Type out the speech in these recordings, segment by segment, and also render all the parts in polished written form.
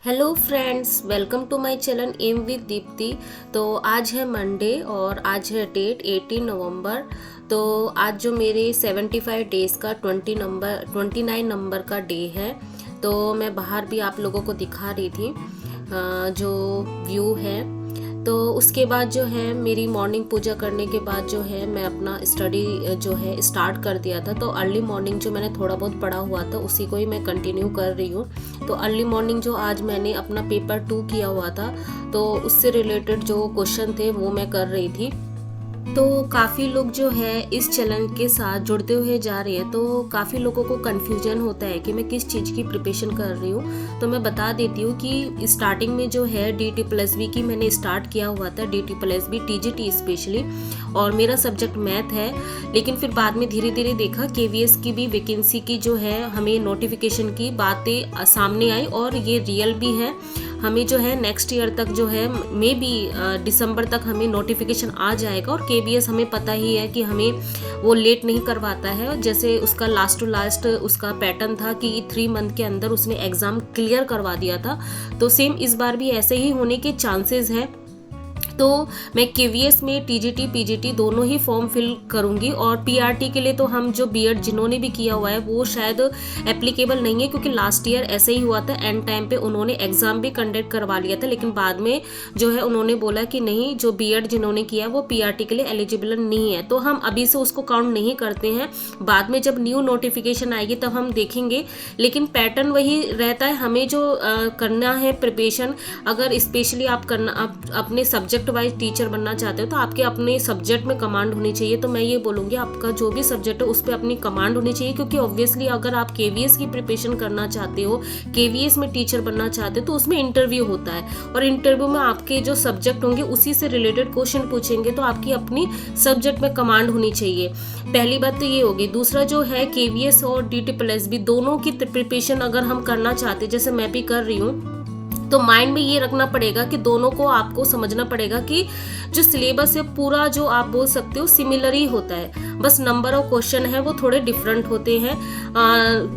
Hello friends, welcome to my channel M with Deepti. तो आज है मंडे और आज है डेट 18 नवंबर। तो आज जो मेरे 75 डेज़ का 29 नंबर का डे है। तो मैं बाहर भी आप लोगों को दिखा रही थी जो व्यू है। तो उसके बाद जो है मेरी मॉर्निंग पूजा करने के बाद जो है मैं अपना स्टडी जो है स्टार्ट कर दिया था। तो अर्ली मॉर्निंग जो मैंने थोड़ा बहुत पढ़ा हुआ था उसी को ही मैं कंटिन्यू कर रही हूँ। तो अर्ली मॉर्निंग जो आज मैंने अपना पेपर 2 किया हुआ था तो उससे रिलेटेड जो क्वेश्चन थे वो मैं कर रही थी। तो काफ़ी लोग जो है इस चैनल के साथ जुड़ते हुए जा रहे हैं। तो काफ़ी लोगों को कन्फ्यूजन होता है कि मैं किस चीज़ की प्रिपरेशन कर रही हूँ। तो मैं बता देती हूँ कि स्टार्टिंग में जो है DT+B की मैंने स्टार्ट किया हुआ था, DT+B TGT स्पेशली, और मेरा सब्जेक्ट मैथ है। लेकिन फिर बाद में धीरे धीरे देखा KVS की भी वैकेंसी की जो है हमें नोटिफिकेशन की बातें सामने आई और ये रियल भी है। हमें जो है नेक्स्ट ईयर तक जो है मे बी दिसंबर तक हमें नोटिफिकेशन आ जाएगा। और KVS हमें पता ही है कि हमें वो लेट नहीं करवाता है। जैसे उसका लास्ट टू लास्ट उसका पैटर्न था कि 3 मंथ के अंदर उसने एग्ज़ाम क्लियर करवा दिया था। तो सेम इस बार भी ऐसे ही होने के चांसेस हैं। तो मैं KVS में TGT PGT दोनों ही फॉर्म फिल करूंगी। और PRT के लिए तो हम जो B.Ed जिन्होंने भी किया हुआ है वो शायद एप्लीकेबल नहीं है, क्योंकि लास्ट ईयर ऐसे ही हुआ था। एंड टाइम पे उन्होंने एग्ज़ाम भी कंडक्ट करवा लिया था, लेकिन बाद में जो है उन्होंने बोला कि नहीं, जो B.Ed जिन्होंने किया वो PRT के लिए एलिजिबल नहीं है। तो हम अभी से उसको काउंट नहीं करते हैं। बाद में जब न्यू नोटिफिकेशन आएगी तब हम देखेंगे। लेकिन पैटर्न वही रहता है। हमें जो करना है प्रिपरेशन, अगर स्पेशली आप अपने सब्जेक्ट वाइज टीचर बनना चाहते हो तो आपके अपने सब्जेक्ट में कमांड होनी चाहिए। तो मैं ये बोलूँगी आपका जो भी सब्जेक्ट है उस पर अपनी कमांड होनी चाहिए। क्योंकि ऑब्वियसली अगर आप KVS की प्रिपरेशन करना चाहते हो, KVS में टीचर बनना चाहते हो, तो उसमें इंटरव्यू होता है। और इंटरव्यू में आपके जो सब्जेक्ट होंगे उसी से रिलेटेड क्वेश्चन पूछेंगे। तो आपकी अपनी सब्जेक्ट में कमांड होनी चाहिए। पहली बात तो ये होगी। दूसरा जो है KVS और DT+B दोनों की प्रिपरेशन अगर हम करना चाहते हैं, जैसे मैं भी कर रही हूँ, तो माइंड में ये रखना पड़ेगा कि दोनों को आपको समझना पड़ेगा कि जो सिलेबस है पूरा जो आप बोल सकते हो सिमिलर ही होता है। बस नंबर ऑफ क्वेश्चन है वो थोड़े डिफरेंट होते हैं।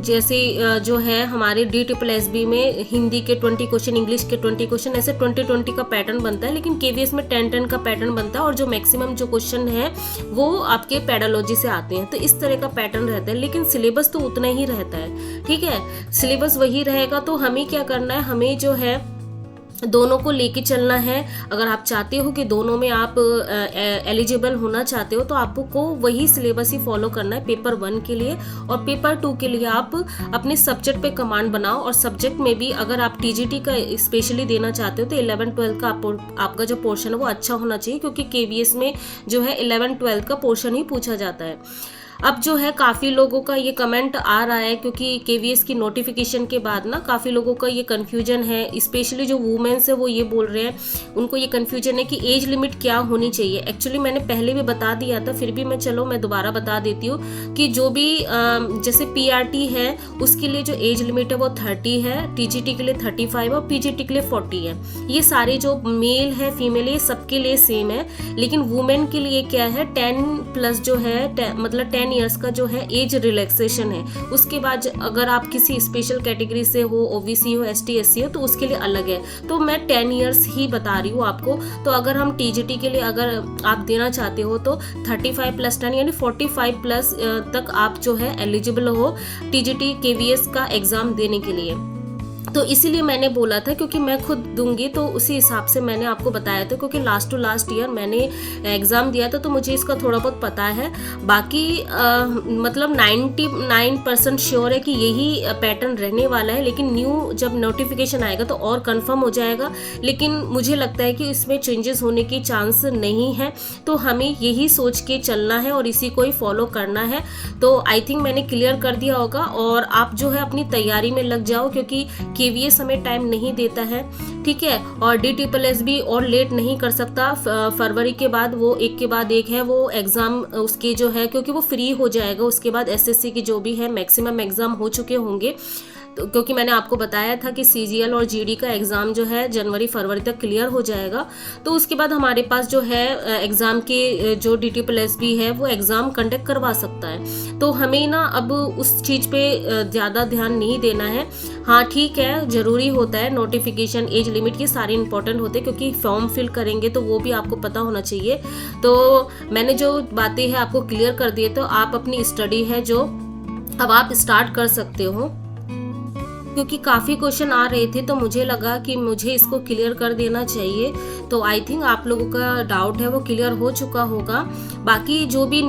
जैसे जो है हमारे DT+B में हिंदी के 20 क्वेश्चन, इंग्लिश के 20 क्वेश्चन, ऐसे 20-20 का पैटर्न बनता है। लेकिन KVS में 10-10 का पैटर्न बनता है। और जो मैक्सिमम जो क्वेश्चन है वो आपके पेडोलॉजी से आते हैं। तो इस तरह का पैटर्न रहता है। लेकिन सिलेबस तो उतना ही रहता है, ठीक है, सिलेबस वही रहेगा। तो हमें क्या करना है, हमें जो है दोनों को लेके चलना है। अगर आप चाहते हो कि दोनों में आप एलिजिबल होना चाहते हो तो आपको वही सिलेबस ही फॉलो करना है पेपर 1 के लिए। और पेपर 2 के लिए आप अपने सब्जेक्ट पे कमांड बनाओ। और सब्जेक्ट में भी अगर आप TGT का स्पेशली देना चाहते हो तो 11-12 का आपका जो पोर्शन है वो अच्छा होना चाहिए। क्योंकि KVS में जो है 11-12 का पोर्शन ही पूछा जाता है। अब जो है काफ़ी लोगों का ये कमेंट आ रहा है, क्योंकि KVS की नोटिफिकेशन के बाद ना काफ़ी लोगों का ये कन्फ्यूजन है। स्पेशली जो वुमेन्स है वो ये बोल रहे हैं, उनको ये कन्फ्यूजन है कि एज लिमिट क्या होनी चाहिए। एक्चुअली मैंने पहले भी बता दिया था, फिर भी मैं दोबारा बता देती हूँ कि जो भी जैसे PRT है उसके लिए जो एज लिमिट है वो 30 है, TGT के लिए 35 और PGT के लिए 40 है। ये सारे जो मेल है फीमेल है सबके लिए सेम है। लेकिन वुमेन के लिए क्या है, 10+ जो है मतलब 10 ईयर्स का जो है एज रिलैक्सेशन है। उसके बाद अगर आप किसी स्पेशल कैटेगरी से हो, OBC हो, ST SC हो, तो उसके लिए अलग है। तो मैं 10 ईयर्स ही बता रही हूँ आपको। तो अगर हम TGT के लिए अगर आप देना चाहते हो तो 35 + 10 यानी 45+ तक आप जो है एलिजिबल हो TGT KVS का एग्ज़ाम देने के लिए। तो इसीलिए मैंने बोला था, क्योंकि मैं खुद दूंगी तो उसी हिसाब से मैंने आपको बताया था। क्योंकि लास्ट टू लास्ट ईयर मैंने एग्ज़ाम दिया था तो मुझे इसका थोड़ा बहुत पता है। बाकी मतलब 99% श्योर है कि यही पैटर्न रहने वाला है। लेकिन न्यू जब नोटिफिकेशन आएगा तो और कंफर्म हो जाएगा। लेकिन मुझे लगता है कि इसमें चेंजेस होने की चांस नहीं है। तो हमें यही सोच के चलना है और इसी को ही फॉलो करना है। तो आई थिंक मैंने क्लियर कर दिया होगा। और आप जो है अपनी तैयारी में लग जाओ, क्योंकि KVS हमें टाइम नहीं देता है, ठीक है। और DT+B और लेट नहीं कर सकता। फरवरी के बाद वो एक के बाद एक है वो एग्ज़ाम उसके जो है, क्योंकि वो फ्री हो जाएगा। उसके बाद SSC की जो भी है मैक्सिमम एग्ज़ाम हो चुके होंगे। तो क्योंकि मैंने आपको बताया था कि CGL और GD का एग्ज़ाम जो है जनवरी फरवरी तक क्लियर हो जाएगा, तो उसके बाद हमारे पास जो है एग्ज़ाम के जो DTPSB है वो एग्ज़ाम कंडक्ट करवा सकता है। तो हमें ना अब उस चीज़ पे ज़्यादा ध्यान नहीं देना है। हाँ ठीक है, ज़रूरी होता है, नोटिफिकेशन, एज लिमिट, ये सारे इंपॉर्टेंट होते हैं, क्योंकि फॉर्म फिल करेंगे तो वो भी आपको पता होना चाहिए। तो मैंने जो बातें हैं आपको क्लियर कर दिए, तो आप अपनी स्टडी है जो अब आप स्टार्ट कर सकते हो। क्योंकि काफ़ी क्वेश्चन आ रहे थे तो मुझे लगा कि मुझे इसको क्लियर कर देना चाहिए। तो आई थिंक आप लोगों का डाउट है वो क्लियर हो चुका होगा। बाकी जो भी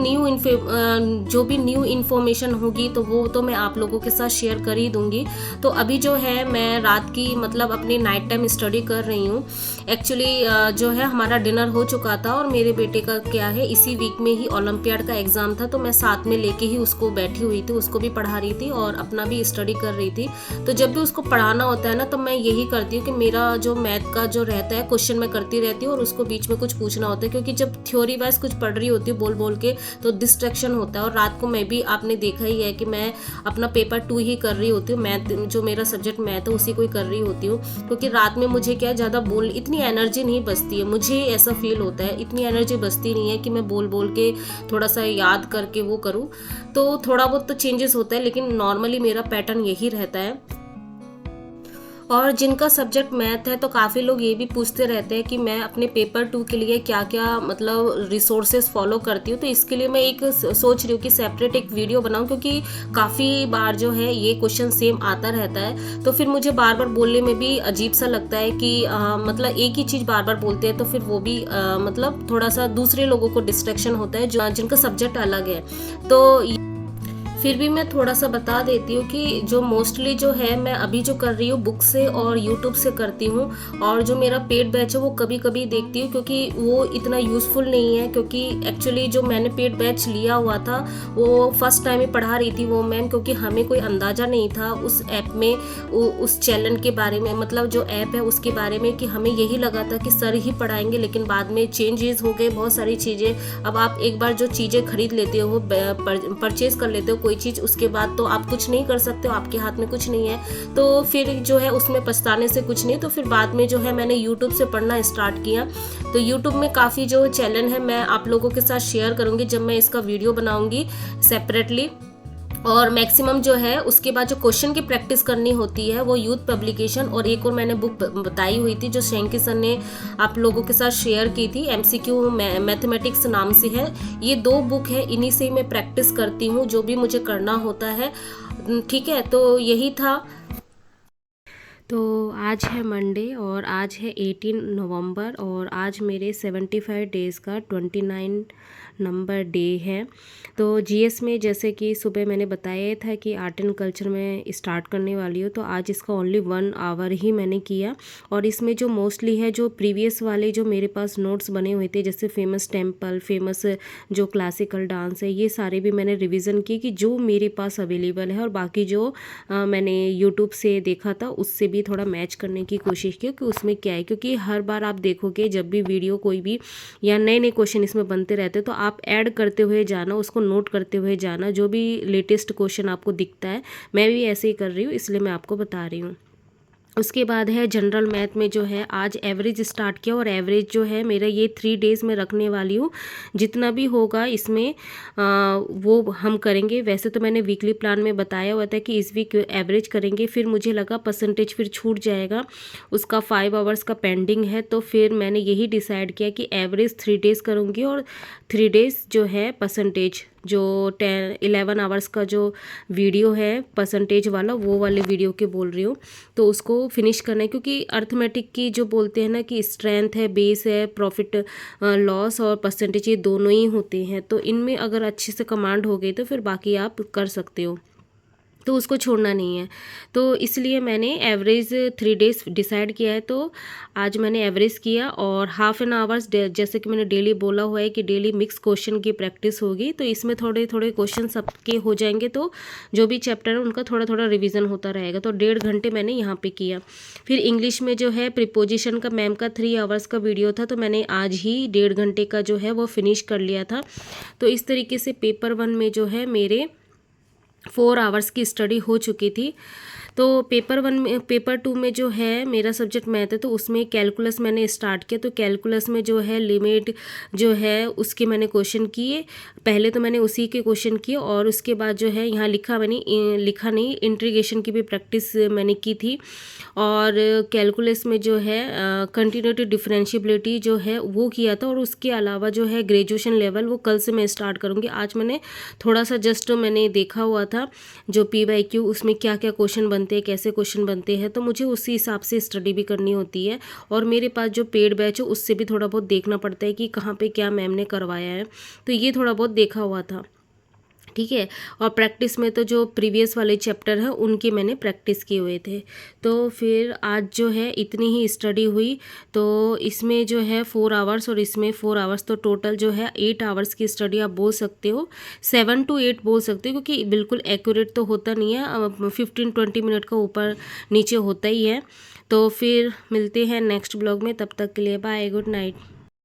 न्यू इन्फॉर्मेशन होगी तो वो तो मैं आप लोगों के साथ शेयर कर ही दूंगी। तो अभी जो है मैं रात की मतलब अपनी नाइट टाइम स्टडी कर रही हूँ। एक्चुअली जो है हमारा डिनर हो चुका था और मेरे बेटे का क्या है इसी वीक में ही ओलंपियाड का एग्ज़ाम था, तो मैं साथ में लेके ही उसको बैठी हुई थी, उसको भी पढ़ा रही थी और अपना भी स्टडी कर रही थी। तो जब भी उसको पढ़ाना होता है ना तो मैं यही करती हूँ कि मेरा जो मैथ का जो रहता है क्वेश्चन मैं करती रहती हूँ और उसको बीच में कुछ पूछना होता है, क्योंकि जब थ्योरी वाइज कुछ पढ़ रही होती हूँ बोल बोल के तो डिस्ट्रैक्शन होता है। और रात को मैं भी, आपने देखा ही है कि मैं अपना पेपर 2 ही कर रही होती हूँ, मैथ जो मेरा सब्जेक्ट मैथ है उसी को ही कर रही होती हूँ, क्योंकि रात में मुझे क्या ज़्यादा इतनी एनर्जी नहीं बचती है, मुझे ऐसा फील होता है इतनी एनर्जी बचती नहीं है कि मैं बोल बोल के थोड़ा सा याद करके वो करूँ। तो थोड़ा बहुत तो चेंजेस होता है, लेकिन नॉर्मली मेरा पैटर्न यही रहता है। और जिनका सब्जेक्ट मैथ है तो काफ़ी लोग ये भी पूछते रहते हैं कि मैं अपने पेपर 2 के लिए क्या क्या मतलब रिसोर्सेज फॉलो करती हूँ। तो इसके लिए मैं एक सोच रही हूँ कि सेपरेट एक वीडियो बनाऊँ, क्योंकि काफ़ी बार जो है ये क्वेश्चन सेम आता रहता है, तो फिर मुझे बार बार बोलने में भी अजीब सा लगता है कि मतलब एक ही चीज़ बार बार बोलते हैं तो फिर वो भी मतलब थोड़ा सा दूसरे लोगों को डिस्ट्रैक्शन होता है जो जिनका सब्जेक्ट अलग है। तो फिर भी मैं थोड़ा सा बता देती हूँ कि जो मोस्टली जो है मैं अभी जो कर रही हूँ बुक से और यूट्यूब से करती हूँ, और जो मेरा पेड बैच है वो कभी कभी देखती हूँ, क्योंकि वो इतना यूज़फुल नहीं है। क्योंकि एक्चुअली जो मैंने पेड बैच लिया हुआ था वो फर्स्ट टाइम ही पढ़ा रही थी वो मैम, क्योंकि हमें कोई अंदाज़ा नहीं था उस ऐप में, उस चैनल के बारे में, मतलब जो ऐप है उसके बारे में, कि हमें यही लगा था कि सर ही पढ़ाएंगे, लेकिन बाद में चेंजेस हो गए बहुत सारी चीज़ें। अब आप एक बार जो चीज़ें खरीद लेते हो, वो परचेज कर लेते हो कोई चीज़, उसके बाद तो आप कुछ नहीं कर सकते हो, आपके हाथ में कुछ नहीं है, तो फिर जो है उसमें पछताने से कुछ नहीं। तो फिर बाद में जो है मैंने यूट्यूब से पढ़ना स्टार्ट किया। तो यूट्यूब में काफ़ी जो चैनल है मैं आप लोगों के साथ शेयर करूँगी जब मैं इसका वीडियो बनाऊँगी सेपरेटली। और मैक्सिमम जो है उसके बाद जो क्वेश्चन की प्रैक्टिस करनी होती है वो यूथ पब्लिकेशन, और एक और मैंने बुक बताई हुई थी जो शेंकी सर ने आप लोगों के साथ शेयर की थी, MCQ मैथमेटिक्स नाम से है। ये 2 बुक है, इन्हीं से मैं प्रैक्टिस करती हूँ जो भी मुझे करना होता है। ठीक है, तो यही था। तो आज है मंडे और आज है 18 नवंबर और आज मेरे 75 डेज़ का 29 नंबर डे है। तो GS में जैसे कि सुबह मैंने बताया था कि आर्ट एंड कल्चर में स्टार्ट करने वाली हूँ, तो आज इसका ओनली 1 आवर ही मैंने किया। और इसमें जो मोस्टली है जो प्रीवियस वाले जो मेरे पास नोट्स बने हुए थे, जैसे फेमस टेम्पल, फेमस जो क्लासिकल डांस है, ये सारे भी मैंने रिवीजन की कि जो मेरे पास अवेलेबल है, और बाकी जो मैंने यूट्यूब से देखा था उससे भी थोड़ा मैच करने की कोशिश की कि उसमें क्या है। क्योंकि हर बार आप देखोगे जब भी वीडियो कोई भी या नए नए क्वेश्चन इसमें बनते रहते हैं, तो आप ऐड करते हुए जाना, उसको नोट करते हुए जाना, जो भी लेटेस्ट क्वेश्चन आपको दिखता है। मैं भी ऐसे ही कर रही हूँ, इसलिए मैं आपको बता रही हूँ। उसके बाद है जनरल मैथ में जो है आज एवरेज स्टार्ट किया, और एवरेज जो है मेरा ये 3 डेज़ में रखने वाली हूँ। जितना भी होगा इसमें वो हम करेंगे। वैसे तो मैंने वीकली प्लान में बताया हुआ था कि इस वीक एवरेज करेंगे, फिर मुझे लगा परसेंटेज फिर छूट जाएगा, उसका 5 आवर्स का पेंडिंग है, तो फिर मैंने यही डिसाइड किया कि एवरेज 3 डेज़ करूँगी और 3 डेज़ जो है परसेंटेज, जो 11 आवर्स का जो वीडियो है परसेंटेज वाला, वो वाले वीडियो के बोल रही हूँ, तो उसको फिनिश करना है। क्योंकि अर्थमेटिक की जो बोलते हैं ना कि स्ट्रेंथ है, बेस है, प्रॉफिट लॉस और परसेंटेज, ये दोनों ही होते हैं, तो इनमें अगर अच्छे से कमांड हो गई तो फिर बाकी आप कर सकते हो, तो उसको छोड़ना नहीं है। तो इसलिए मैंने एवरेज 3 डेज़ डिसाइड किया है। तो आज मैंने एवरेज किया और हाफ एन आवर्स, जैसे कि मैंने डेली बोला हुआ है कि डेली मिक्स क्वेश्चन की प्रैक्टिस होगी, तो इसमें थोड़े थोड़े क्वेश्चन सबके हो जाएंगे, तो जो भी चैप्टर है उनका थोड़ा थोड़ा रिवीजन होता रहेगा। तो 1.5 घंटे मैंने यहाँ पे किया। फिर इंग्लिश में जो है प्रीपोजिशन का मैम का 3 आवर्स का वीडियो था, तो मैंने आज ही 1.5 घंटे का जो है वो फिनिश कर लिया था। तो इस तरीके से पेपर 1 में जो है मेरे 4 आवर्स की स्टडी हो चुकी थी। तो पेपर 2 में जो है मेरा सब्जेक्ट मैथ है, तो उसमें कैलकुलस मैंने स्टार्ट किया। तो कैलकुलस में जो है लिमिट जो है उसके मैंने क्वेश्चन किए। पहले तो मैंने उसी के क्वेश्चन किए और उसके बाद जो है यहाँ लिखा नहीं, इंटीग्रेशन की भी प्रैक्टिस मैंने की थी। और कैलकुलस में जो है कंटिन्यूटी डिफरेंशिएबिलिटी जो है वो किया था। और उसके अलावा जो है ग्रेजुएशन लेवल वो कल से मैं स्टार्ट करूँगी। आज मैंने थोड़ा सा जस्ट मैंने देखा हुआ था जो PYQ, उसमें क्या क्या क्वेश्चन बनते हैं, कैसे क्वेश्चन बनते हैं, तो मुझे उसी हिसाब से स्टडी भी करनी होती है। और मेरे पास जो पेड बैच है उससे भी थोड़ा बहुत देखना पड़ता है कि कहाँ पे क्या मैम ने करवाया है, तो ये थोड़ा बहुत देखा हुआ था। ठीक है। और प्रैक्टिस में तो जो प्रीवियस वाले चैप्टर हैं उनके मैंने प्रैक्टिस किए हुए थे। तो फिर आज जो है इतनी ही स्टडी हुई। तो इसमें जो है 4 आवर्स और इसमें 4 आवर्स, तो टोटल जो है 8 आवर्स की स्टडी आप बोल सकते हो, 7 to 8 बोल सकते हो, क्योंकि बिल्कुल एक्यूरेट तो होता नहीं है, 15-20 मिनट का ऊपर नीचे होता ही है। तो फिर मिलते हैं नेक्स्ट ब्लॉग में, तब तक के लिए बाय, गुड नाइट।